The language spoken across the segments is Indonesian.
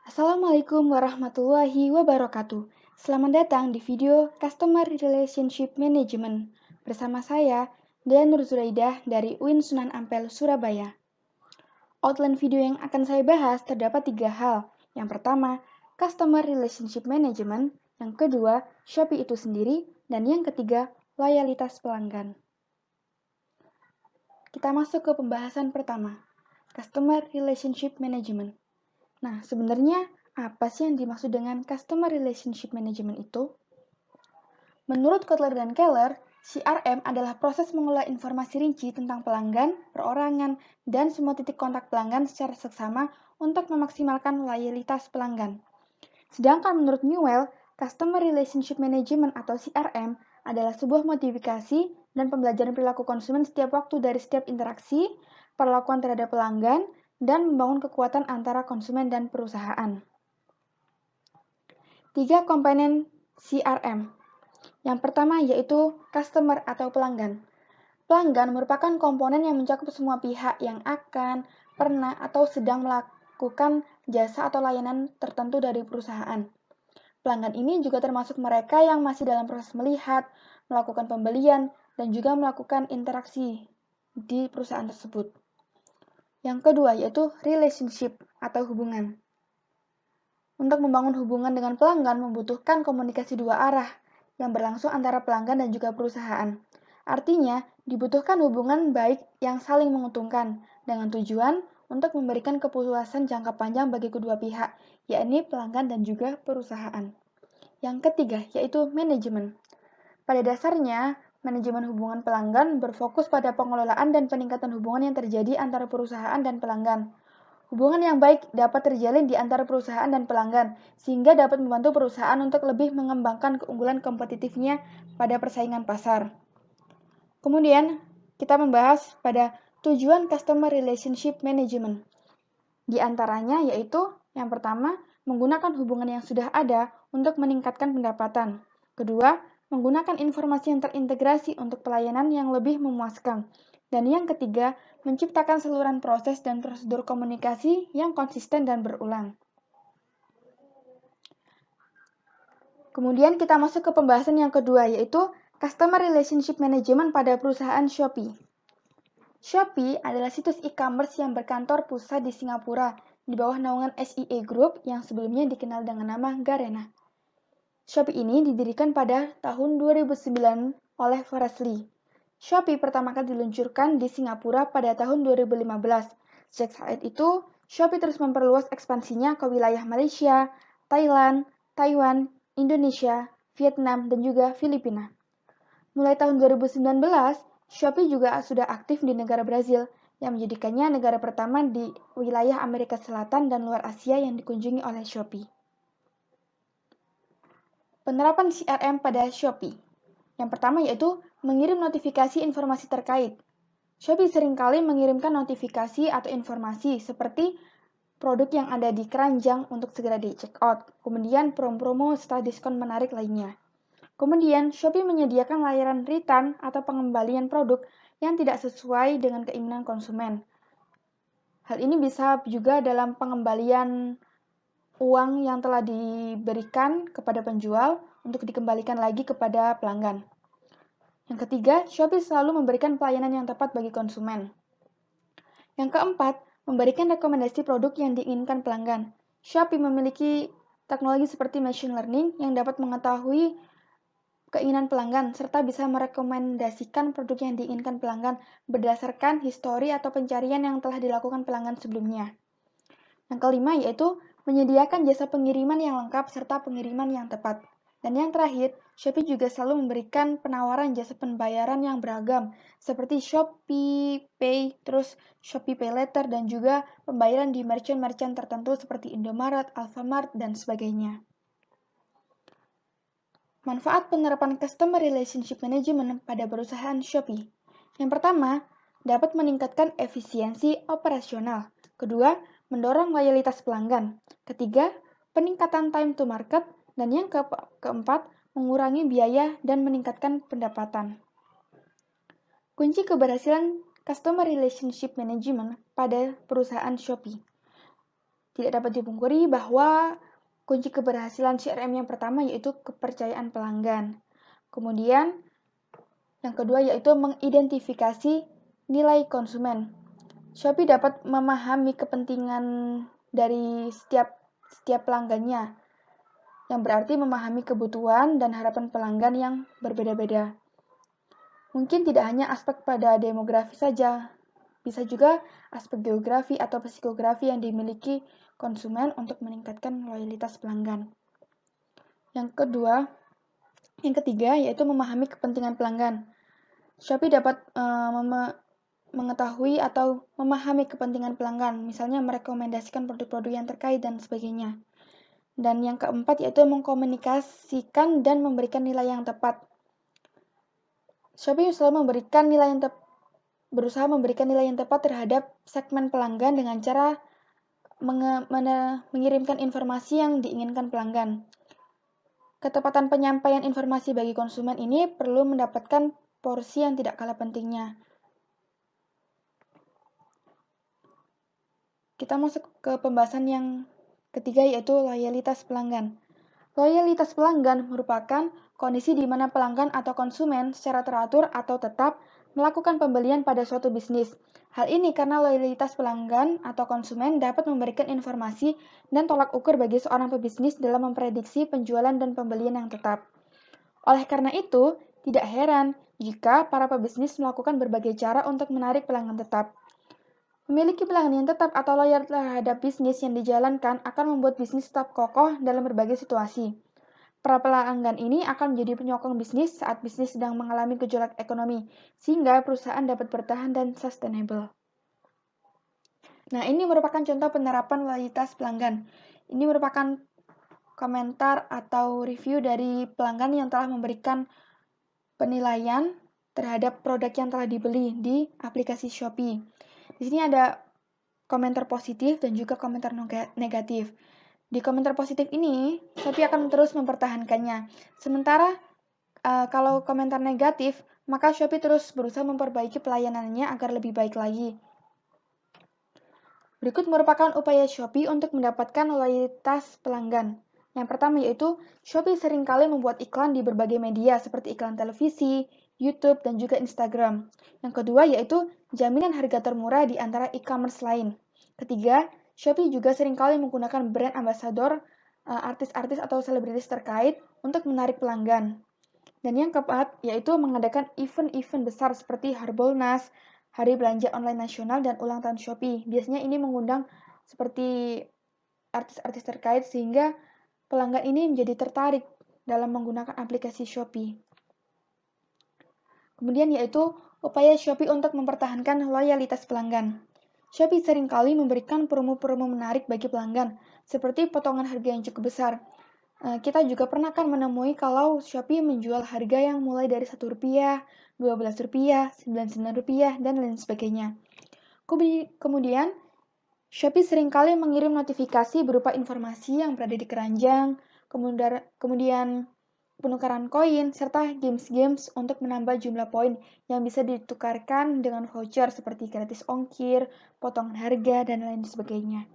Assalamualaikum warahmatullahi wabarakatuh. Selamat datang di video Customer Relationship Management bersama saya, Dea Nur Zuraidah dari UIN Sunan Ampel, Surabaya. Outline video yang akan saya bahas terdapat 3 hal. Yang pertama, Customer Relationship Management. Yang kedua, Shopee itu sendiri. Dan yang ketiga, loyalitas pelanggan. Kita masuk ke pembahasan pertama, Customer Relationship Management. Nah, sebenarnya apa sih yang dimaksud dengan Customer Relationship Management itu? Menurut Kotler dan Keller, CRM adalah proses mengelola informasi rinci tentang pelanggan, perorangan, dan semua titik kontak pelanggan secara seksama untuk memaksimalkan loyalitas pelanggan. Sedangkan menurut Newell, Customer Relationship Management atau CRM adalah sebuah modifikasi dan pembelajaran perilaku konsumen setiap waktu dari setiap interaksi, perlakuan terhadap pelanggan, dan membangun kekuatan antara konsumen dan perusahaan. 3 komponen CRM. Yang pertama yaitu customer atau pelanggan. Pelanggan merupakan komponen yang mencakup semua pihak yang akan, pernah, atau sedang melakukan jasa atau layanan tertentu dari perusahaan. Pelanggan ini juga termasuk mereka yang masih dalam proses melihat, melakukan pembelian, dan juga melakukan interaksi di perusahaan tersebut. Yang kedua yaitu relationship atau hubungan. Untuk membangun hubungan dengan pelanggan membutuhkan komunikasi dua arah yang berlangsung antara pelanggan dan juga perusahaan. Artinya, dibutuhkan hubungan baik yang saling menguntungkan dengan tujuan untuk memberikan kepuasan jangka panjang bagi kedua pihak, yakni pelanggan dan juga perusahaan. Yang ketiga, yaitu manajemen. Pada dasarnya, manajemen hubungan pelanggan berfokus pada pengelolaan dan peningkatan hubungan yang terjadi antara perusahaan dan pelanggan. Hubungan yang baik dapat terjalin di antara perusahaan dan pelanggan, sehingga dapat membantu perusahaan untuk lebih mengembangkan keunggulan kompetitifnya pada persaingan pasar. Kemudian, kita membahas pada tujuan Customer Relationship Management. Di antaranya yaitu, yang pertama, menggunakan hubungan yang sudah ada untuk meningkatkan pendapatan. Kedua, menggunakan informasi yang terintegrasi untuk pelayanan yang lebih memuaskan. Dan yang ketiga, menciptakan saluran proses dan prosedur komunikasi yang konsisten dan berulang. Kemudian kita masuk ke pembahasan yang kedua, yaitu Customer Relationship Management pada perusahaan Shopee. Shopee adalah situs e-commerce yang berkantor pusat di Singapura, di bawah naungan SEA Group yang sebelumnya dikenal dengan nama Garena. Shopee ini didirikan pada tahun 2009 oleh Forrest Li. Shopee pertama kali diluncurkan di Singapura pada tahun 2015. Sejak saat itu, Shopee terus memperluas ekspansinya ke wilayah Malaysia, Thailand, Taiwan, Indonesia, Vietnam, dan juga Filipina. Mulai tahun 2019, Shopee juga sudah aktif di negara Brazil, yang menjadikannya negara pertama di wilayah Amerika Selatan dan luar Asia yang dikunjungi oleh Shopee. Penerapan CRM pada Shopee. Yang pertama yaitu mengirim notifikasi informasi terkait. Shopee seringkali mengirimkan notifikasi atau informasi seperti produk yang ada di keranjang untuk segera di check out, kemudian promo-promo serta diskon menarik lainnya. Kemudian, Shopee menyediakan layanan return atau pengembalian produk yang tidak sesuai dengan keinginan konsumen. Hal ini bisa juga dalam pengembalian uang yang telah diberikan kepada penjual untuk dikembalikan lagi kepada pelanggan. Yang ketiga, Shopee selalu memberikan pelayanan yang tepat bagi konsumen. Yang keempat, memberikan rekomendasi produk yang diinginkan pelanggan. Shopee memiliki teknologi seperti machine learning yang dapat mengetahui keinginan pelanggan serta bisa merekomendasikan produk yang diinginkan pelanggan berdasarkan histori atau pencarian yang telah dilakukan pelanggan sebelumnya. Yang kelima yaitu menyediakan jasa pengiriman yang lengkap serta pengiriman yang tepat. Dan yang terakhir, Shopee juga selalu memberikan penawaran jasa pembayaran yang beragam, seperti Shopee Pay, terus Shopee Pay Later, dan juga pembayaran di merchant-merchant tertentu seperti Indomaret, Alfamart, dan sebagainya. Manfaat penerapan Customer Relationship Management pada perusahaan Shopee. Yang pertama, dapat meningkatkan efisiensi operasional. Kedua, mendorong loyalitas pelanggan. Ketiga, peningkatan time to market. Dan yang keempat, mengurangi biaya dan meningkatkan pendapatan. Kunci keberhasilan Customer Relationship Management pada perusahaan Shopee. Tidak dapat dipungkiri bahwa kunci keberhasilan CRM yang pertama yaitu kepercayaan pelanggan. Kemudian yang kedua yaitu mengidentifikasi nilai konsumen. Shopee dapat memahami kepentingan dari setiap pelanggannya, yang berarti memahami kebutuhan dan harapan pelanggan yang berbeda-beda. Mungkin tidak hanya aspek pada demografi saja, bisa juga aspek geografi atau psikografi yang dimiliki konsumen untuk meningkatkan loyalitas pelanggan. Yang ketiga yaitu memahami kepentingan pelanggan. Shopee dapat mengetahui atau memahami kepentingan pelanggan, misalnya merekomendasikan produk-produk yang terkait dan sebagainya. Dan yang keempat yaitu mengkomunikasikan dan memberikan nilai yang tepat. Shopee selalu berusaha memberikan nilai yang tepat terhadap segmen pelanggan dengan cara mengirimkan informasi yang diinginkan pelanggan. Ketepatan penyampaian informasi bagi konsumen ini perlu mendapatkan porsi yang tidak kalah pentingnya. Kita masuk ke pembahasan yang ketiga yaitu loyalitas pelanggan. Loyalitas pelanggan merupakan kondisi di mana pelanggan atau konsumen secara teratur atau tetap melakukan pembelian pada suatu bisnis. Hal ini karena loyalitas pelanggan atau konsumen dapat memberikan informasi dan tolak ukur bagi seorang pebisnis dalam memprediksi penjualan dan pembelian yang tetap. Oleh karena itu, tidak heran jika para pebisnis melakukan berbagai cara untuk menarik pelanggan tetap. Memiliki pelanggan yang tetap atau loyal terhadap bisnis yang dijalankan akan membuat bisnis tetap kokoh dalam berbagai situasi. Para pelanggan ini akan menjadi penyokong bisnis saat bisnis sedang mengalami gejolak ekonomi, sehingga perusahaan dapat bertahan dan sustainable. Nah, ini merupakan contoh penerapan loyalitas pelanggan. Ini merupakan komentar atau review dari pelanggan yang telah memberikan penilaian terhadap produk yang telah dibeli di aplikasi Shopee. Di sini ada komentar positif dan juga komentar negatif. Di komentar positif ini, Shopee akan terus mempertahankannya. Sementara kalau komentar negatif, maka Shopee terus berusaha memperbaiki pelayanannya agar lebih baik lagi. Berikut merupakan upaya Shopee untuk mendapatkan loyalitas pelanggan. Yang pertama yaitu, Shopee seringkali membuat iklan di berbagai media seperti iklan televisi, YouTube, dan juga Instagram. Yang kedua yaitu, jaminan harga termurah di antara e-commerce lain. Ketiga, Shopee juga seringkali menggunakan brand ambassador, artis-artis atau selebritis terkait untuk menarik pelanggan. Dan yang keempat, yaitu mengadakan event-event besar seperti Harbolnas, Hari Belanja Online Nasional, dan ulang tahun Shopee. Biasanya ini mengundang seperti artis-artis terkait sehingga pelanggan ini menjadi tertarik dalam menggunakan aplikasi Shopee. Kemudian yaitu upaya Shopee untuk mempertahankan loyalitas pelanggan. Shopee seringkali memberikan promo-promo menarik bagi pelanggan, seperti potongan harga yang cukup besar. Kita juga pernah kan menemui kalau Shopee menjual harga yang mulai dari Rp1, Rp12, Rp99, dan lain sebagainya. Kemudian, Shopee seringkali mengirim notifikasi berupa informasi yang berada di keranjang, kemudian penukaran koin, serta games-games untuk menambah jumlah poin yang bisa ditukarkan dengan voucher seperti gratis ongkir, potongan harga, dan lain sebagainya.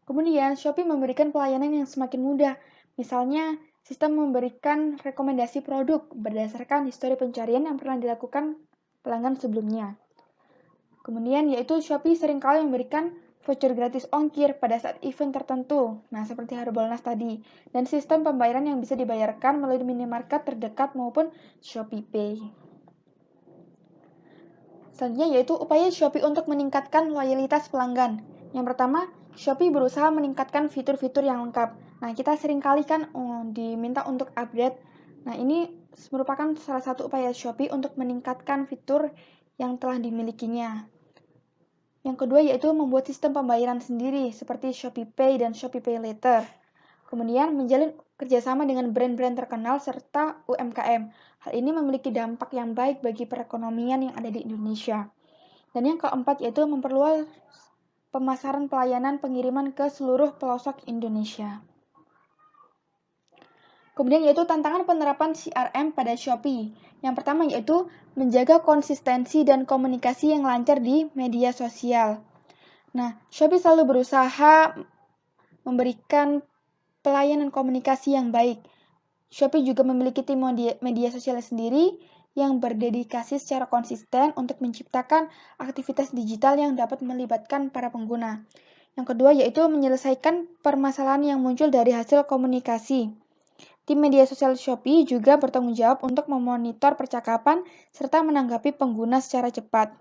Kemudian, Shopee memberikan pelayanan yang semakin mudah. Misalnya, sistem memberikan rekomendasi produk berdasarkan histori pencarian yang pernah dilakukan pelanggan sebelumnya. Kemudian, yaitu Shopee seringkali memberikan voucher gratis ongkir pada saat event tertentu, nah seperti Harbolnas tadi, dan sistem pembayaran yang bisa dibayarkan melalui minimarket terdekat maupun Shopee Pay. Selanjutnya yaitu upaya Shopee untuk meningkatkan loyalitas pelanggan. Yang pertama, Shopee berusaha meningkatkan fitur-fitur yang lengkap. Nah, kita seringkali kan diminta untuk update. Nah, ini merupakan salah satu upaya Shopee untuk meningkatkan fitur yang telah dimilikinya. Yang kedua yaitu membuat sistem pembayaran sendiri seperti Shopee Pay dan Shopee Pay Later. Kemudian menjalin kerjasama dengan brand-brand terkenal serta UMKM. Hal ini memiliki dampak yang baik bagi perekonomian yang ada di Indonesia. Dan yang keempat yaitu memperluas pemasaran pelayanan pengiriman ke seluruh pelosok Indonesia. Kemudian yaitu tantangan penerapan CRM pada Shopee. Yang pertama yaitu menjaga konsistensi dan komunikasi yang lancar di media sosial. Nah, Shopee selalu berusaha memberikan pelayanan komunikasi yang baik. Shopee juga memiliki tim media sosial sendiri yang berdedikasi secara konsisten untuk menciptakan aktivitas digital yang dapat melibatkan para pengguna. Yang kedua yaitu menyelesaikan permasalahan yang muncul dari hasil komunikasi. Tim media sosial Shopee juga bertanggung jawab untuk memonitor percakapan serta menanggapi pengguna secara cepat.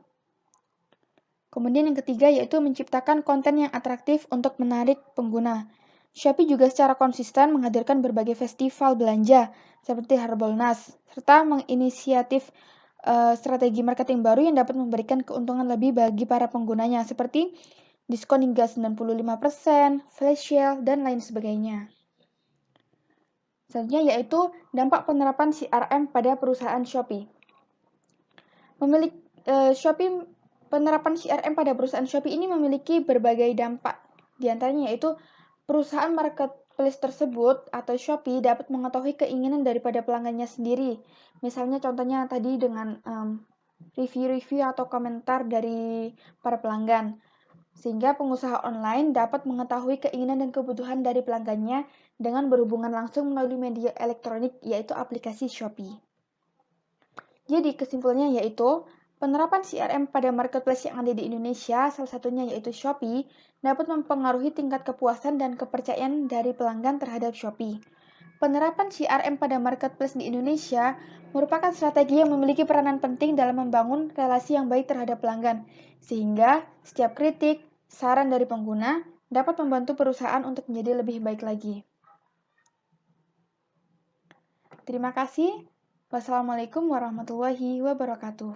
Kemudian yang ketiga yaitu menciptakan konten yang atraktif untuk menarik pengguna. Shopee juga secara konsisten menghadirkan berbagai festival belanja seperti Harbolnas, serta menginisiatif strategi marketing baru yang dapat memberikan keuntungan lebih bagi para penggunanya seperti diskon hingga 95%, flash sale, dan lain sebagainya. Selanjutnya yaitu dampak penerapan CRM pada perusahaan Shopee. Penerapan CRM pada perusahaan Shopee ini memiliki berbagai dampak. Di antaranya yaitu perusahaan marketplace tersebut atau Shopee dapat mengetahui keinginan daripada pelanggannya sendiri. Misalnya contohnya tadi dengan review-review atau komentar dari para pelanggan. Sehingga pengusaha online dapat mengetahui keinginan dan kebutuhan dari pelanggannya dengan berhubungan langsung melalui media elektronik yaitu aplikasi Shopee. Jadi kesimpulannya yaitu penerapan CRM pada marketplace yang ada di Indonesia, salah satunya yaitu Shopee, dapat mempengaruhi tingkat kepuasan dan kepercayaan dari pelanggan terhadap Shopee. Penerapan CRM pada marketplace di Indonesia merupakan strategi yang memiliki peranan penting dalam membangun relasi yang baik terhadap pelanggan, sehingga setiap kritik, saran dari pengguna dapat membantu perusahaan untuk menjadi lebih baik lagi. Terima kasih. Wassalamualaikum warahmatullahi wabarakatuh.